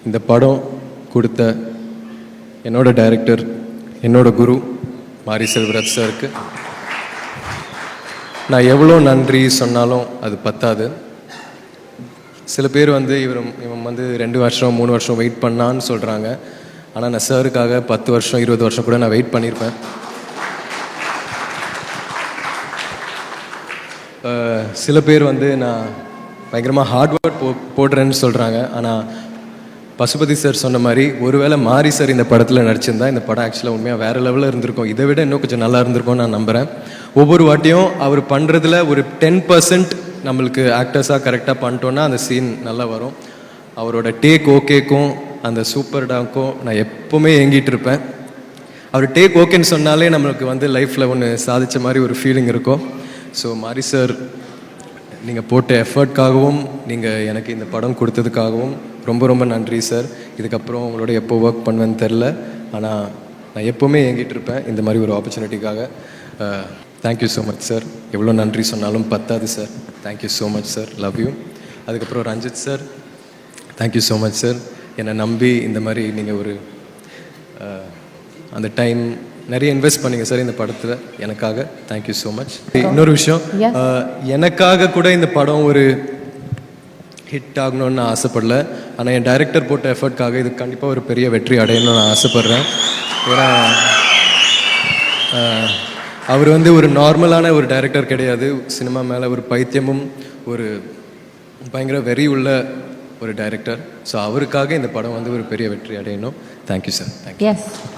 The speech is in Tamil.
இந்த படம் கொடுத்த என்னோட டைரக்டர், என்னோட குரு மாரி செல்வராஜ் சாருக்கு நான் எவ்வளோ நன்றி சொன்னாலும் அது பத்தாது. சில பேர் வந்து இவன் வந்து 2 வருஷம் 3 வருஷம் வெயிட் பண்ணான்னு சொல்கிறாங்க. ஆனால் நான் சாருக்காக 10 வருஷம் 20 வருஷம் கூட நான் வெயிட் பண்ணியிருப்பேன். சில பேர் வந்து நான் பயங்கரமாக ஹார்ட் ஒர்க் போடுறேன்னு சொல்கிறாங்க. ஆனால் பசுபதி சார் சொன்ன மாதிரி ஒருவேளை மாரி சார் இந்த படத்தில் நடிச்சிருந்தா இந்த படம் ஆக்சுவலாக உண்மையாக வேறு லெவலில் இருந்திருக்கும். இதை விட இன்னும் கொஞ்சம் நல்லா இருந்திருக்கும் நான் நம்புகிறேன். ஒவ்வொரு வாட்டியும் அவர் பண்ணுறதுல ஒரு 10% நம்மளுக்கு ஆக்டர்ஸாக கரெக்டாக பண்ணிட்டோன்னா அந்த சீன் நல்லா வரும். அவரோட டேக் ஓகேக்கும் அந்த சூப்பர் டாக்கும் நான் எப்போவுமே ஏங்கிட்டு இருப்பேன். அவர் டேக் ஓகேன்னு சொன்னாலே நம்மளுக்கு வந்து லைஃப்பில் ஒன்று சாதித்த மாதிரி ஒரு ஃபீலிங் இருக்கும். ஸோ மாரி சார், நீங்கள் போட்ட எஃபர்ட்காகவும் நீங்கள் எனக்கு இந்த படம் கொடுத்ததுக்காகவும் ரொம்ப ரொம்ப நன்றி சார். இதுக்கப்புறம் உங்களோட எப்போ ஒர்க் பண்ணுவேன்னு தெரில, ஆனால் நான் எப்போவுமே ஏங்கிட்டு இருப்பேன் இந்த மாதிரி ஒரு ஆப்பர்ச்சுனிட்டிக்காக. Thank you so much sir. எவ்வளோ நன்றி சொன்னாலும் பத்தாது sir. Thank you so much sir. Love you. அதுக்கப்புறம் Ranjith sir, thank you so much sir. என்னை நம்பி இந்த மாதிரி நீங்கள் ஒரு அந்த டைம் நிறைய இன்வெஸ்ட் பண்ணீங்க சார் இந்த படத்தில் எனக்காக. Thank you so much. இன்னொரு விஷயம், எனக்காக கூட இந்த படம் ஒரு ஹிட் ஆகணும்னு நான் ஆசைப்படல. ஆனால் என் டைரக்டர் போட்ட எஃபர்ட்காக இது கண்டிப்பாக ஒரு பெரிய வெற்றி அடையணும்னு நான் ஆசைப்பட்றேன். ஏன்னா அவர் வந்து ஒரு நார்மலான ஒரு டைரக்டர் கிடையாது. சினிமா மேலே ஒரு பைத்தியமும் ஒரு பயங்கர வெறி உள்ள ஒரு டைரக்டர். ஸோ அவருக்காக இந்த படம் வந்து ஒரு பெரிய வெற்றி அடையணும். Thank you sir. தேங்க்யூ.